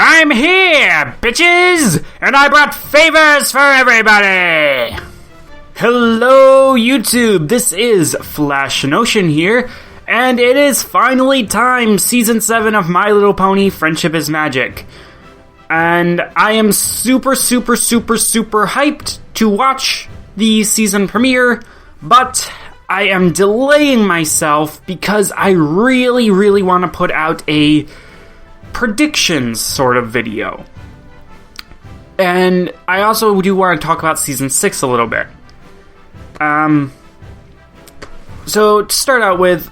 I'm here, bitches! And I brought favors for everybody! Hello, YouTube! This is Flash and Ocean here, and it is finally time! Season 7 of My Little Pony Friendship is Magic. And I am super hyped to watch the season premiere, but I am delaying myself because I really want to put out a predictions sort of video. And I also do want to talk about Season 6 a little bit. So to start out with,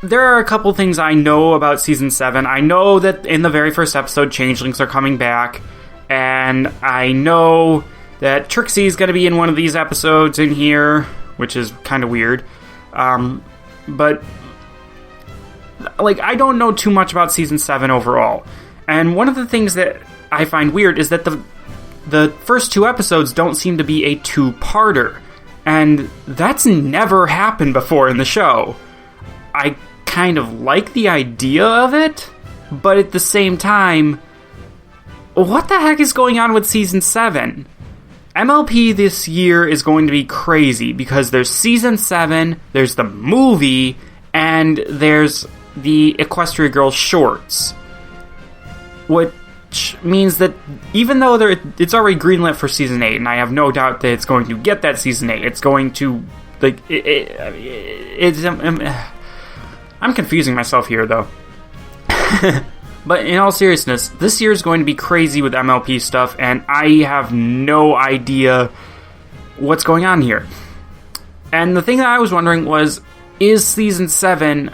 there are a couple things I know about Season 7. I know that in the very first episode, changelings are coming back, and I know that Trixie is going to be in one of these episodes in here, which is kind of weird. But I don't know too much about Season 7 overall. And one of the things that I find weird is that the first two episodes don't seem to be a two-parter. And that's never happened before in the show. I kind of like the idea of it, but at the same time, what the heck is going on with Season 7? MLP this year is going to be crazy because there's Season 7, there's the movie, and there's the Equestria Girls shorts. Which means that even though it's already greenlit for Season 8, and I have no doubt that it's going to get that Season 8, it's going to, I'm confusing myself here, though. But in all seriousness, this year is going to be crazy with MLP stuff, and I have no idea what's going on here. And the thing that I was wondering was, is Season 7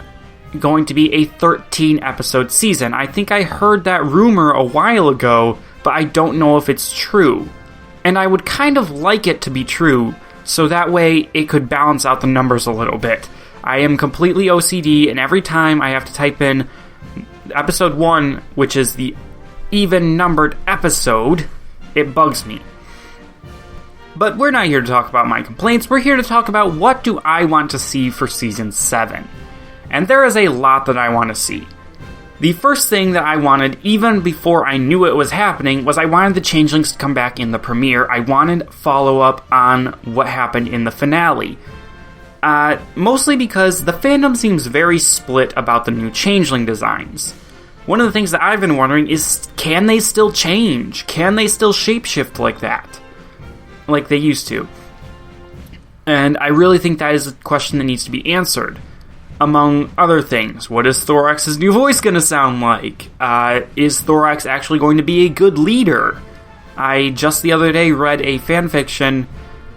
going to be a 13-episode season? I think I heard that rumor a while ago, but I don't know if it's true. And I would kind of like it to be true, so that way it could balance out the numbers a little bit. I am completely OCD, and every time I have to type in Episode 1, which is the even-numbered episode, it bugs me. But we're not here to talk about my complaints, we're here to talk about what do I want to see for Season 7. And there is a lot that I want to see. The first thing that I wanted, even before I knew it was happening, was I wanted the changelings to come back in the premiere. I wanted follow-up on what happened in the finale. Mostly because the fandom seems very split about the new changeling designs. One of the things that I've been wondering is, can they still change? Can they still shapeshift like that? Like they used to? And I really think that is a question that needs to be answered. Among other things, what is Thorax's new voice going to sound like? Is Thorax actually going to be a good leader? I just the other day read a fanfiction,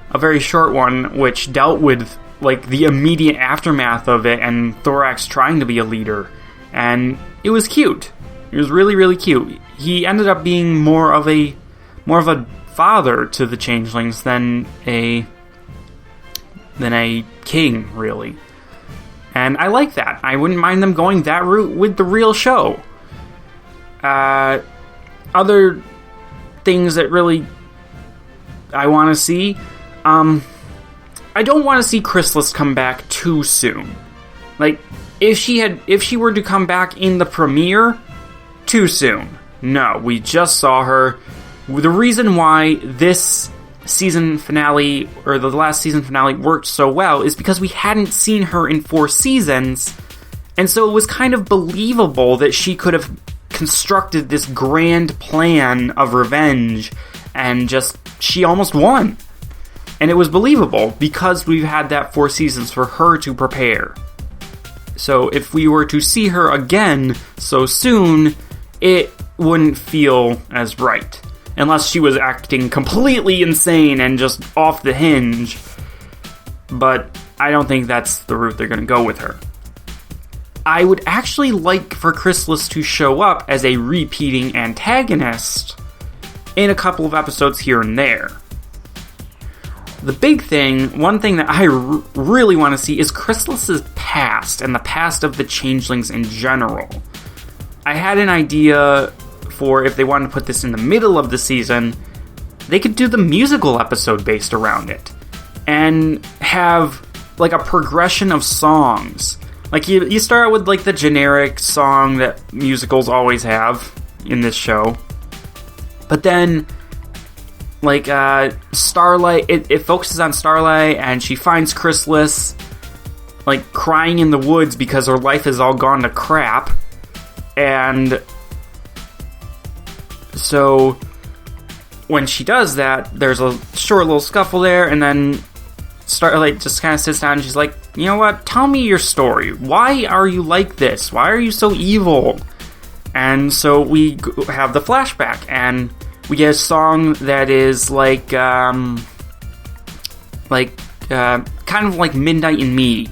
a very short one, which dealt with the immediate aftermath of it and Thorax trying to be a leader. And it was cute. It was really cute. He ended up being more of a father to the changelings than a king, really. And I like that. I wouldn't mind them going that route with the real show. Other things that really I want to see, I don't want to see Chrysalis come back too soon. If she were to come back in the premiere, too soon. No, we just saw her. The reason why this season finale, or the last season finale, worked so well is because we hadn't seen her in 4 seasons, and so it was kind of believable that she could have constructed this grand plan of revenge, and she almost won. And it was believable because we've had that 4 seasons for her to prepare. So if we were to see her again so soon, it wouldn't feel as right. Unless she was acting completely insane and just off the hinge. But I don't think that's the route they're going to go with her. I would actually like for Chrysalis to show up as a repeating antagonist in a couple of episodes here and there. The big thing, one thing that I really want to see is Chrysalis's past and the past of the changelings in general. I had an idea for if they wanted to put this in the middle of the season, they could do the musical episode based around it. And have, a progression of songs. You start out with, the generic song that musicals always have in this show. But then, like, Starlight, it focuses on Starlight, and she finds Chrysalis, like, crying in the woods because her life has all gone to crap. And so when she does that, there's a short little scuffle there, and then Starlight just kind of sits down and she's like, you know what, tell me your story. Why are you like this? Why are you so evil? And so we have the flashback, and we get a song that is kind of like Midnight in Me,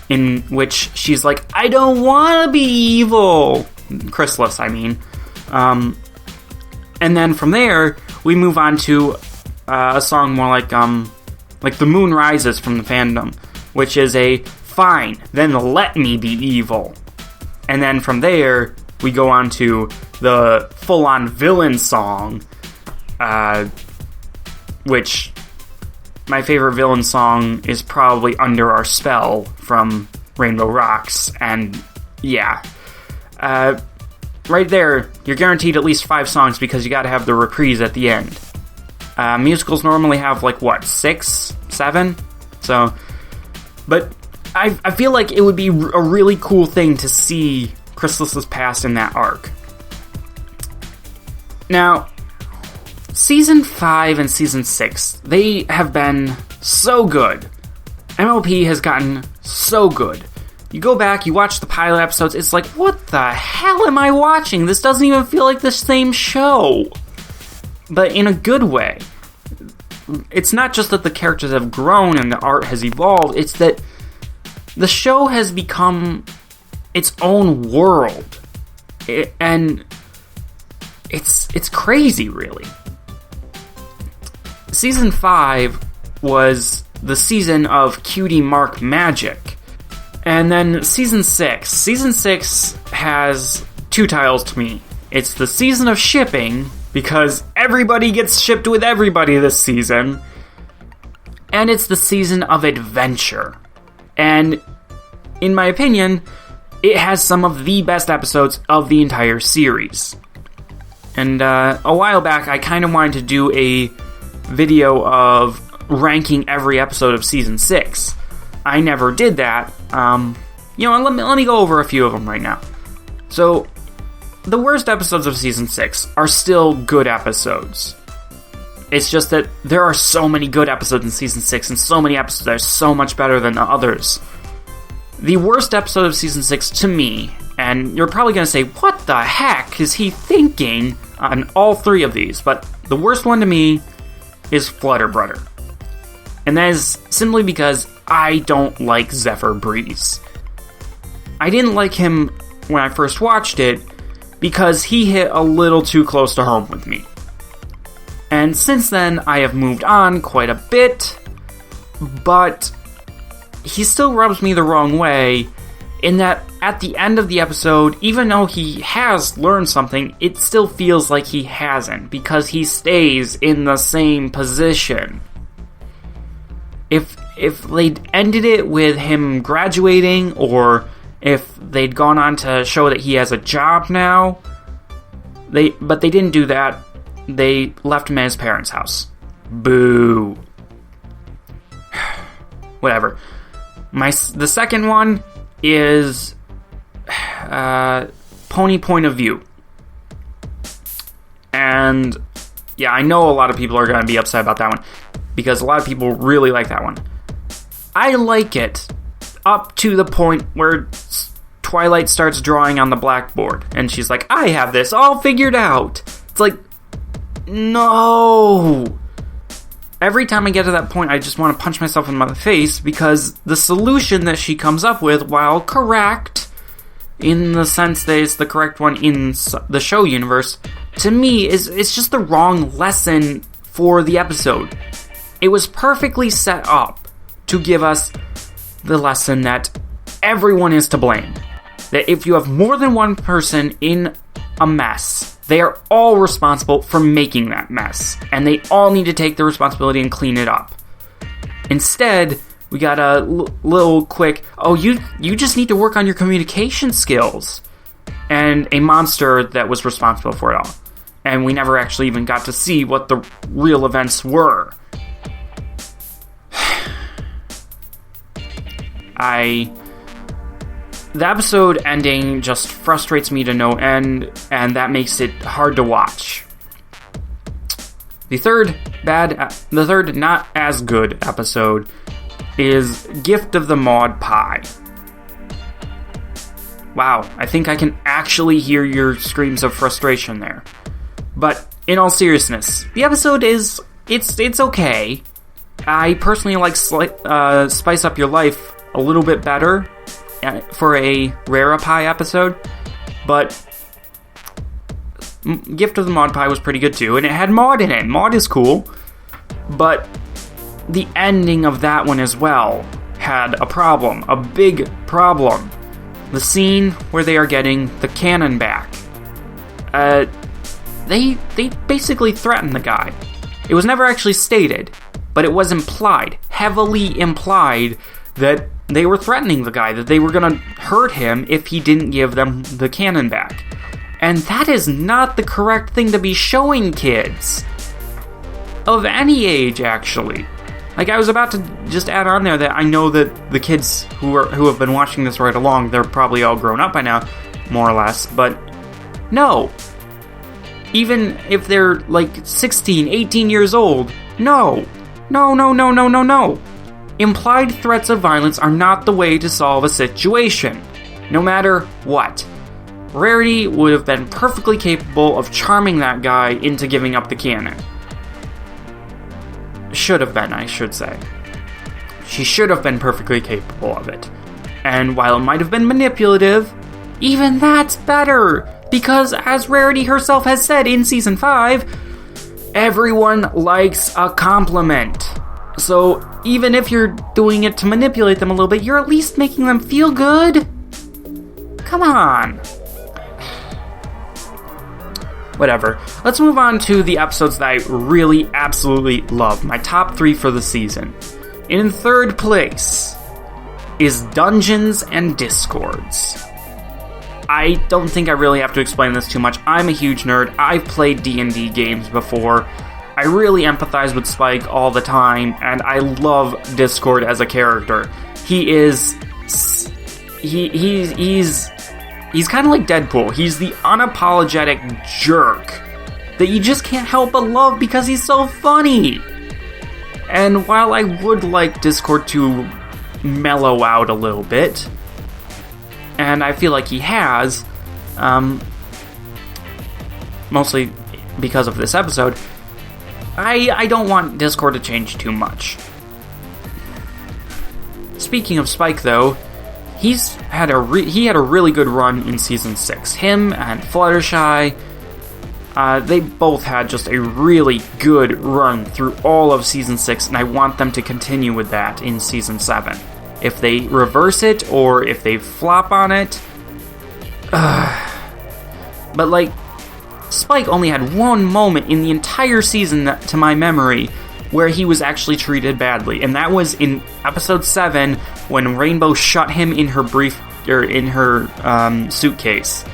in which she's like, I don't want to be evil. Chrysalis, I mean. And then from there, we move on to a song more like The Moon Rises from the fandom, which is a fine, then let me be evil. And then from there, we go on to the full-on villain song, which my favorite villain song is probably Under Our Spell from Rainbow Rocks, and yeah. Right there, you're guaranteed at least 5 songs because you gotta have the reprise at the end. Musicals normally have, 6, 7? So, but I feel like it would be a really cool thing to see Chrysalis's past in that arc. Now, Season 5 and Season 6, they have been so good. MLP has gotten so good. You go back, you watch the pilot episodes, it's like, what the hell am I watching? This doesn't even feel like the same show. But in a good way. It's not just that the characters have grown and the art has evolved, it's that the show has become its own world. And it's crazy, really. Season 5 was the season of Cutie Mark magic. And then Season 6. Season 6 has 2 titles to me. It's the season of shipping, because everybody gets shipped with everybody this season. And it's the season of adventure. And, in my opinion, it has some of the best episodes of the entire series. And a while back, I kind of wanted to do a video of ranking every episode of Season 6. I never did that. Let me go over a few of them right now. So, the worst episodes of Season 6 are still good episodes. It's just that there are so many good episodes in Season 6, and so many episodes that are so much better than the others. The worst episode of Season 6 to me, and you're probably going to say, what the heck is he thinking on all 3 of these? But the worst one to me is Flutterbrudder. And that is simply because I don't like Zephyr Breeze. I didn't like him when I first watched it because he hit a little too close to home with me. And since then, I have moved on quite a bit, but he still rubs me the wrong way in that at the end of the episode, even though he has learned something, it still feels like he hasn't because he stays in the same position. If they'd ended it with him graduating, or if they'd gone on to show that he has a job now, but they didn't do that. They left him at his parents' house. Boo. Whatever. The second one is Pony Point of View. And yeah, I know a lot of people are going to be upset about that one, because a lot of people really like that one. I like it up to the point where Twilight starts drawing on the blackboard, and she's like, I have this all figured out. It's like, no. Every time I get to that point, I just want to punch myself in the face, because the solution that she comes up with, while correct, in the sense that it's the correct one in the show universe, to me, it's just the wrong lesson for the episode. It was perfectly set up to give us the lesson that everyone is to blame. That if you have more than one person in a mess, they are all responsible for making that mess. And they all need to take the responsibility and clean it up. Instead, we got a little quick, you just need to work on your communication skills. And a monster that was responsible for it all. and we never actually even got to see what the real events were. The episode ending just frustrates me to no end, and that makes it hard to watch. The third not as good episode is Gift of the Maud Pie. Wow, I think I can actually hear your screams of frustration there. But in all seriousness, the episode it's okay. I personally like Spice Up Your Life a little bit better for a Rara Pie episode, but Gift of the Maud Pie was pretty good too, and it had Maud in it. Maud is cool, but the ending of that one as well had a problem, a big problem. The scene where they are getting the cannon back. They basically threatened the guy. It was never actually stated, but it was implied, heavily implied, that they were threatening the guy, that they were gonna hurt him if he didn't give them the cannon back. And that is not the correct thing to be showing kids. Of any age, actually. Like, I was about to just add on there that I know that the kids who have been watching this right along, they're probably all grown up by now, more or less, but no. Even if they're, like, 16, 18 years old, no. No. Implied threats of violence are not the way to solve a situation, no matter what. Rarity would have been perfectly capable of charming that guy into giving up the cannon. Should have been, I should say. She should have been perfectly capable of it. And while it might have been manipulative, even that's better! Because, as Rarity herself has said in Season 5, everyone likes a compliment. So, even if you're doing it to manipulate them a little bit, you're at least making them feel good? Come on. Whatever. Let's move on to the episodes that I really, absolutely love. My top 3 for the season. In third place is Dungeons and Discords. I don't think I really have to explain this too much. I'm a huge nerd. I've played D&D games before. I really empathize with Spike all the time, and I love Discord as a character. He's kind of like Deadpool. He's the unapologetic jerk that you just can't help but love because he's so funny. And while I would like Discord to mellow out a little bit, and I feel like he has, mostly because of this episode, I don't want Discord to change too much. Speaking of Spike, though, he had a really good run in Season 6. Him and Fluttershy, they both had just a really good run through all of Season 6, and I want them to continue with that in Season 7. If they reverse it, or if they flop on it... But, like, Spike only had one moment in the entire season, to my memory, where he was actually treated badly, and that was in Episode 7, when Rainbow shut him in her suitcase.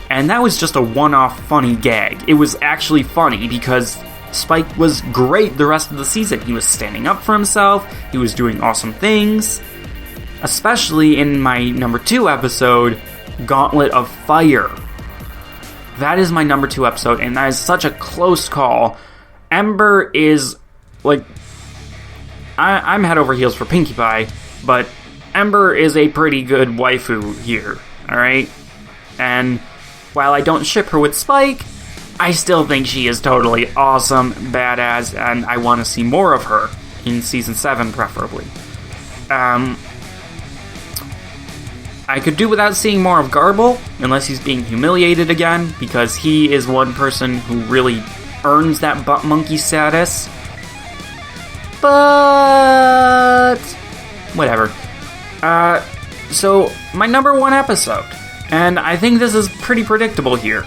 And that was just a one-off funny gag. It was actually funny because Spike was great the rest of the season. He was standing up for himself, he was doing awesome things, especially in my number 2 episode, Gauntlet of Fire. That is my number 2 episode, and that is such a close call. Ember is, like, I'm head over heels for Pinkie Pie, but Ember is a pretty good waifu here, alright? And while I don't ship her with Spike, I still think she is totally awesome, badass, and I want to see more of her in Season 7, preferably. I could do without seeing more of Garble, unless he's being humiliated again, because he is one person who really earns that butt monkey status. But... whatever. So, my number 1 episode, and I think this is pretty predictable here,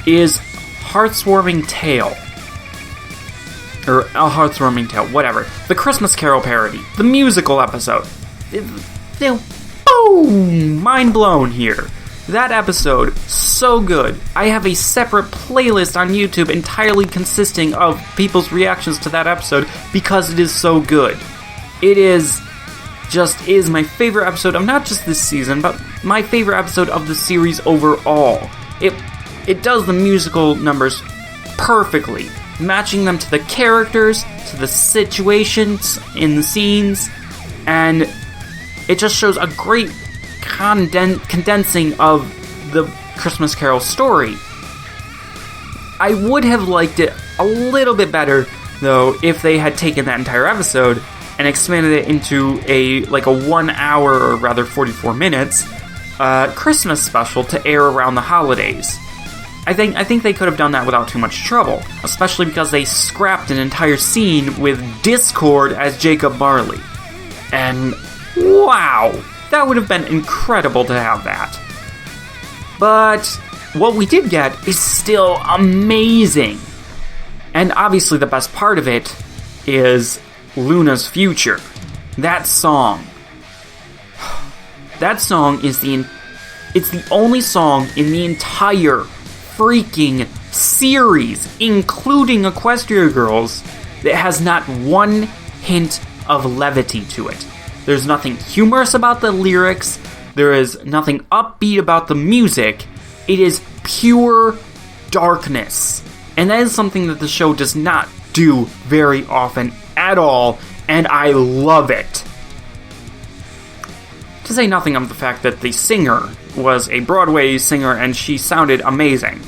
is Heartswarming Tale. Or A Heartswarming Tale, whatever. The Christmas Carol parody. The musical episode. Boom! Mind blown here. That episode, so good. I have a separate playlist on YouTube entirely consisting of people's reactions to that episode because it is so good. It is my favorite episode of not just this season, but my favorite episode of the series overall. It does the musical numbers perfectly, matching them to the characters, to the situations in the scenes, and it just shows a great condensing of the Christmas Carol story. I would have liked it a little bit better, though, if they had taken that entire episode and expanded it into a 1 hour, or rather 44 minutes, Christmas special to air around the holidays. I think they could have done that without too much trouble, especially because they scrapped an entire scene with Discord as Jacob Marley. And wow, that would have been incredible to have that. But what we did get is still amazing. And obviously the best part of it is Luna's future. That song. That song is it's the only song in the entire freaking series, including Equestria Girls, that has not one hint of levity to it. There's nothing humorous about the lyrics. There is nothing upbeat about the music. It is pure darkness. And that is something that the show does not do very often at all, and I love it. To say nothing of the fact that the singer was a Broadway singer and she sounded amazing.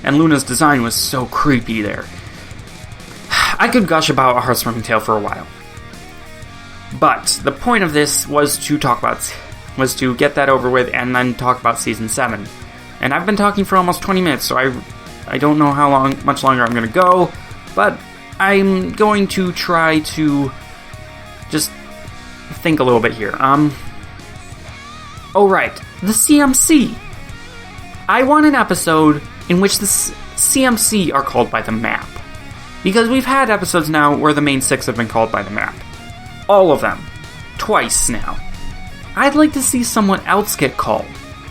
And Luna's design was so creepy there. I could gush about A Heartwarming Tale for a while. But the point of this was to get that over with and then talk about Season 7. And I've been talking for almost 20 minutes, so I don't know how much longer I'm going to go, but I'm going to try to just think a little bit here. Oh right, the CMC. I want an episode in which the CMC are called by the map. Because we've had episodes now where the main 6 have been called by the map. All of them. Twice now. I'd like to see someone else get called.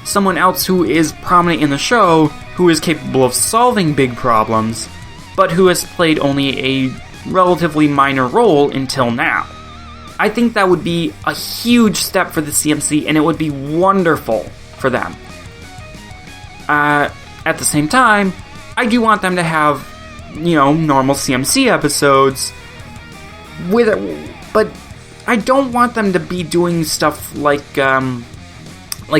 Someone else who is prominent in the show, who is capable of solving big problems, but who has played only a relatively minor role until now. I think that would be a huge step for the CMC, and it would be wonderful for them. At the same time, I do want them to have, normal CMC episodes with it, but I don't want them to be doing stuff like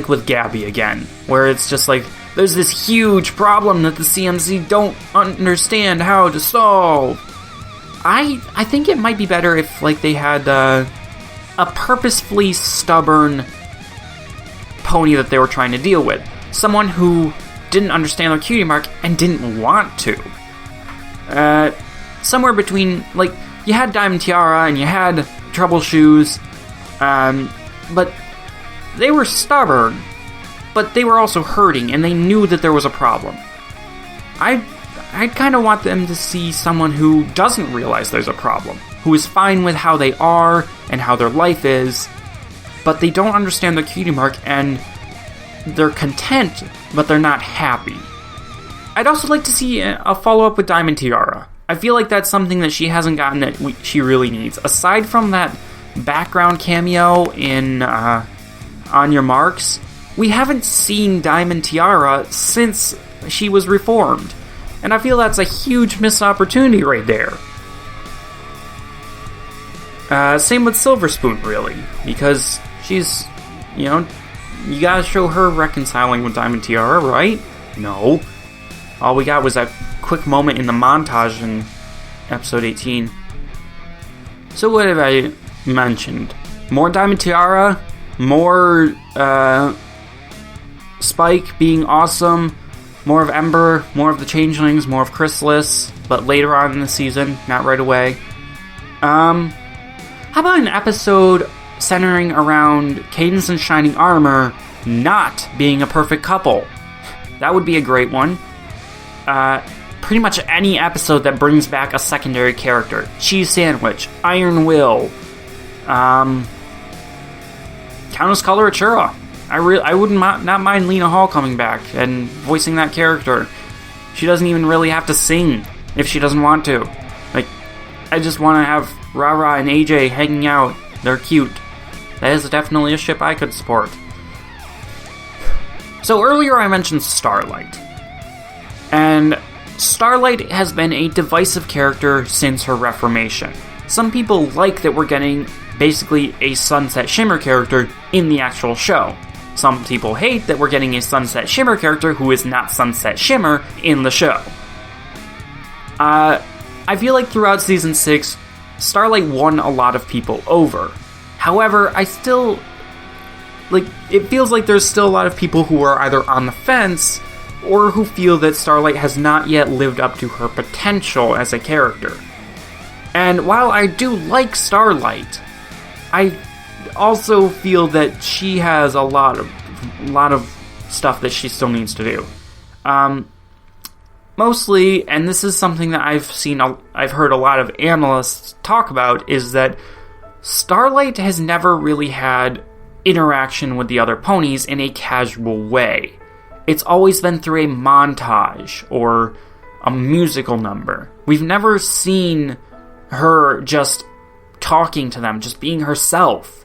with Gabby again, where it's just like, there's this huge problem that the CMC don't understand how to solve. I think it might be better if, they had a purposefully stubborn pony that they were trying to deal with. Someone who didn't understand their cutie mark and didn't want to. Somewhere between, you had Diamond Tiara and you had Trouble Shoes, but they were stubborn, but they were also hurting, and they knew that there was a problem. I kind of want them to see someone who doesn't realize there's a problem, who is fine with how they are and how their life is, but they don't understand their cutie mark, and they're content, but they're not happy. I'd also like to see a follow-up with Diamond Tiara. I feel like that's something that she hasn't gotten that she really needs. Aside from that background cameo in On Your Marks, we haven't seen Diamond Tiara since she was reformed. And I feel that's a huge missed opportunity right there. Same with Silver Spoon, really. Because she's, you gotta show her reconciling with Diamond Tiara, right? No. All we got was that quick moment in the montage in episode 18. So what have I mentioned? More Diamond Tiara, more Spike being awesome, more of Ember, more of the Changelings, more of Chrysalis, but later on in the season, not right away. How about an episode centering around Cadence and Shining Armor not being a perfect couple? That would be a great one. Pretty much any episode that brings back a secondary character. Cheese Sandwich, Iron Will, Countess Coloratura. I wouldn't not mind Lena Hall coming back and voicing that character. She doesn't even really have to sing if she doesn't want to. Like, I just want to have Rara and AJ hanging out. They're cute. That is definitely a ship I could support. So earlier I mentioned Starlight. And Starlight has been a divisive character since her reformation. Some people like that we're getting basically a Sunset Shimmer character in the actual show. Some people hate that we're getting a Sunset Shimmer character who is not Sunset Shimmer in the show. I feel like throughout Season 6, Starlight won a lot of people over. However, I still... it feels like there's still a lot of people who are either on the fence or who feel that Starlight has not yet lived up to her potential as a character. And while I do like Starlight, I also feel that she has a lot of stuff that she still needs to do. Mostly, and this is something that I've heard a lot of analysts talk about, is that Starlight has never really had interaction with the other ponies in a casual way. It's always been through a montage or a musical number. We've never seen her just talking to them, just being herself,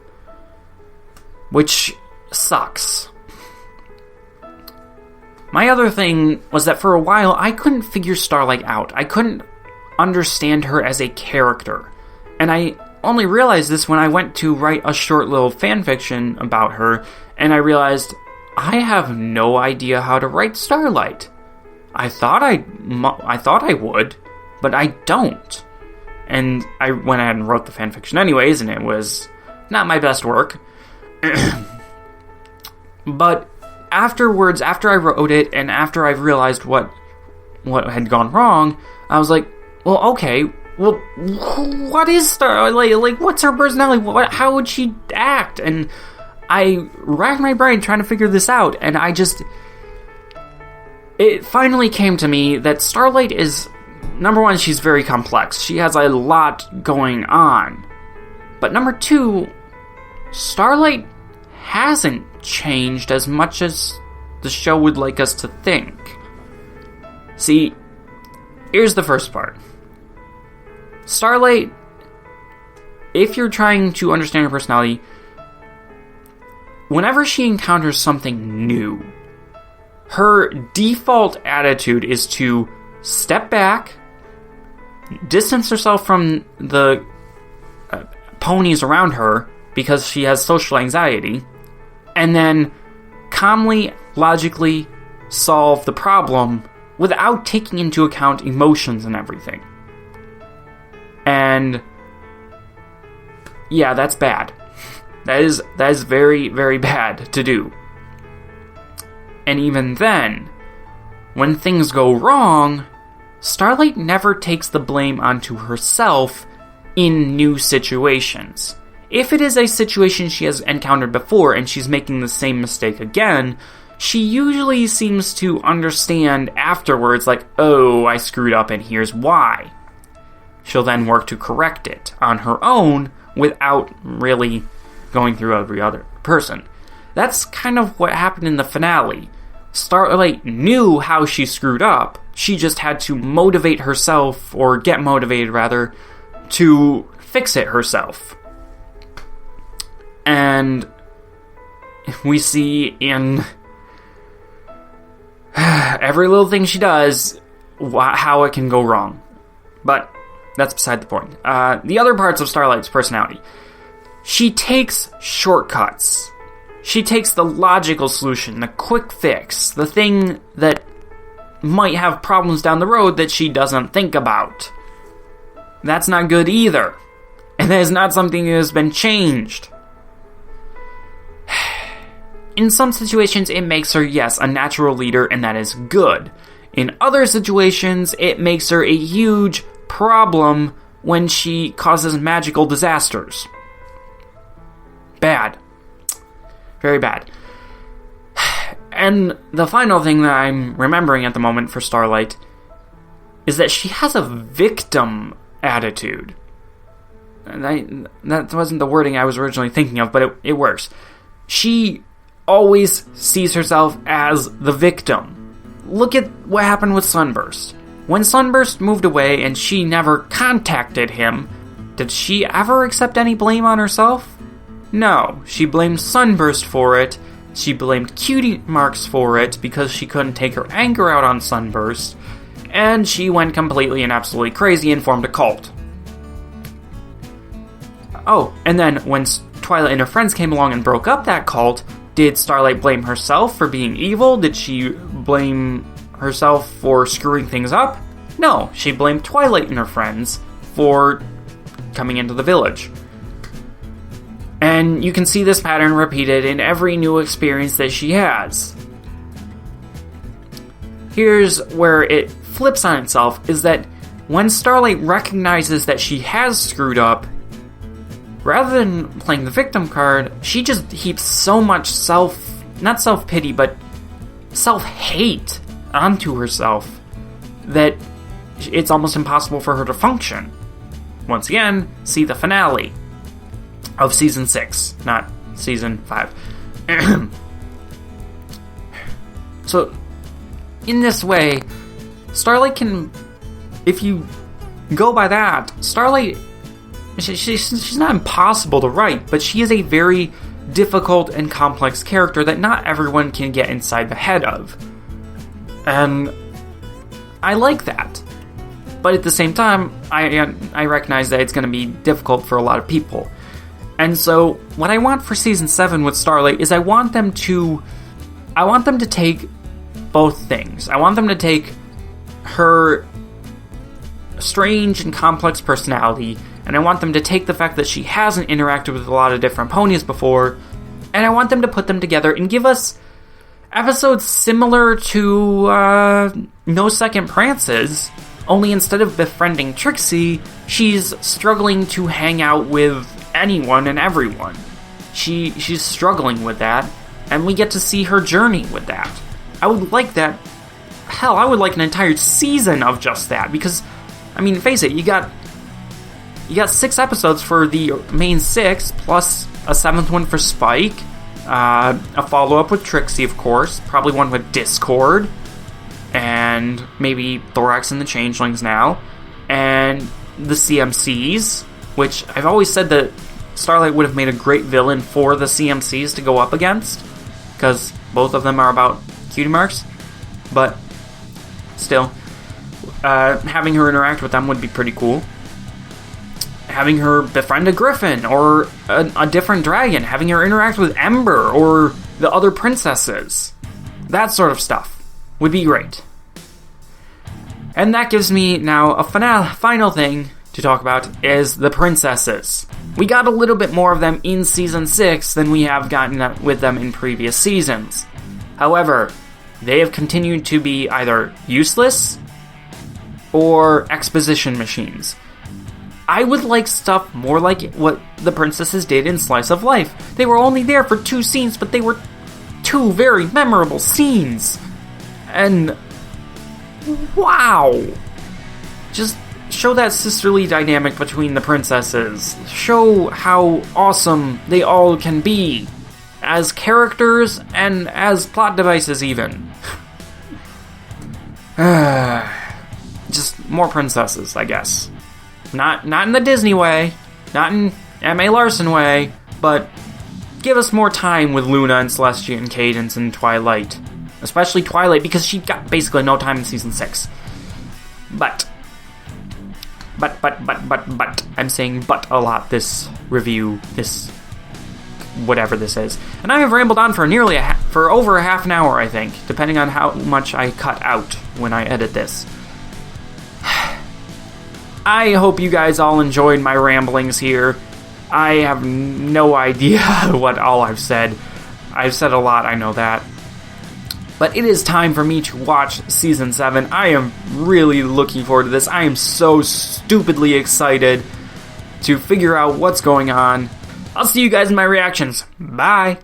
which sucks. My other thing was that for a while I couldn't figure Starlight out. I couldn't understand her as a character. And I only realized this when I went to write a short little fanfiction about her, and I realized I have no idea how to write Starlight. I thought I would, but I don't. And I went ahead and wrote the fanfiction anyways, and it was not my best work. But afterwards, after I wrote it, and after I realized what had gone wrong, I was like, well, okay, well, what is Starlight? Like, what's her personality? How would she act? And I racked my brain trying to figure this out, and it finally came to me that Starlight is, number one, she's very complex. She has a lot going on. But number two, Starlight hasn't changed as much as the show would like us to think. See, here's the first part. Starlight, if you're trying to understand her personality, whenever she encounters something new, her default attitude is to step back, distance herself from the ponies around her because she has social anxiety, and then calmly, logically solve the problem without taking into account emotions and everything. And yeah, that's bad. That is very, very bad to do. And even then, when things go wrong, Starlight never takes the blame onto herself in new situations. If it is a situation she has encountered before and she's making the same mistake again, she usually seems to understand afterwards, like, oh, I screwed up and here's why. She'll then work to correct it on her own without really going through every other person. That's kind of what happened in the finale. Starlight knew how she screwed up. She just had to motivate herself, or get motivated rather, to fix it herself. And we see in every little thing she does how it can go wrong. But that's beside the point. The other parts of Starlight's personality. She takes shortcuts. She takes the logical solution, the quick fix, the thing that might have problems down the road that she doesn't think about. That's not good either. And that is not something that has been changed. In some situations, it makes her, yes, a natural leader, and that is good. In other situations, it makes her a huge problem when she causes magical disasters. Bad. Very bad. And the final thing that I'm remembering at the moment for Starlight is that she has a victim attitude. And that wasn't the wording I was originally thinking of, but it works. She always sees herself as the victim. Look at what happened with Sunburst. When Sunburst moved away and she never contacted him, did she ever accept any blame on herself? No, she blamed Sunburst for it. She blamed Cutie Marks for it because she couldn't take her anger out on Sunburst, and she went completely and absolutely crazy and formed a cult. Oh, and then when Twilight and her friends came along and broke up that cult, did Starlight blame herself for being evil? Did she blame herself for screwing things up? No, she blamed Twilight and her friends for coming into the village. And you can see this pattern repeated in every new experience that she has. Here's where it flips on itself, is that when Starlight recognizes that she has screwed up, rather than playing the victim card, she just heaps so much not self-pity, but self-hate onto herself that it's almost impossible for her to function. Once again, see the finale of Season 6, not Season 5. So, in this way, Starlight can, if you go by that, Starlight, she's not impossible to write, but she is a very difficult and complex character that not everyone can get inside the head of. And I like that. But at the same time, I recognize that it's going to be difficult for a lot of people. And so, what I want for Season 7 with Starlight is I want them to take both things. I want them to take her strange and complex personality, and I want them to take the fact that she hasn't interacted with a lot of different ponies before, and I want them to put them together and give us episodes similar to No Second Prances, only instead of befriending Trixie, she's struggling to hang out with anyone and everyone. She's struggling with that, and we get to see her journey with that. I would like that. Hell, I would like an entire season of just that, because, I mean, face it, you got 6 episodes for the main 6, plus a 7th one for Spike, a follow-up with Trixie, of course, probably one with Discord, and maybe Thorax and the Changelings now, and the CMCs, which I've always said that Starlight would have made a great villain for the CMCs to go up against, because both of them are about cutie marks, but still, having her interact with them would be pretty cool. Having her befriend a griffin, or a different dragon, having her interact with Ember, or the other princesses, that sort of stuff would be great. And that gives me now a final thing to talk about, is the princesses. We got a little bit more of them in Season 6 than we have gotten with them in previous seasons. However, they have continued to be either useless or exposition machines. I would like stuff more like what the princesses did in Slice of Life. They were only there for 2 scenes, but they were 2 very memorable scenes. And wow! Just show that sisterly dynamic between the princesses. Show how awesome they all can be, as characters and as plot devices even. Just more princesses, I guess. Not in the Disney way, not in M.A. Larson way, but give us more time with Luna and Celestia and Cadence and Twilight. Especially Twilight, because she got basically no time in Season 6. But, I'm saying but a lot this review, this whatever this is. And I have rambled on for for over a half an hour, I think, depending on how much I cut out when I edit this. I hope you guys all enjoyed my ramblings here. I have no idea what all I've said. I've said a lot, I know that. But it is time for me to watch Season 7. I am really looking forward to this. I am so stupidly excited to figure out what's going on. I'll see you guys in my reactions. Bye!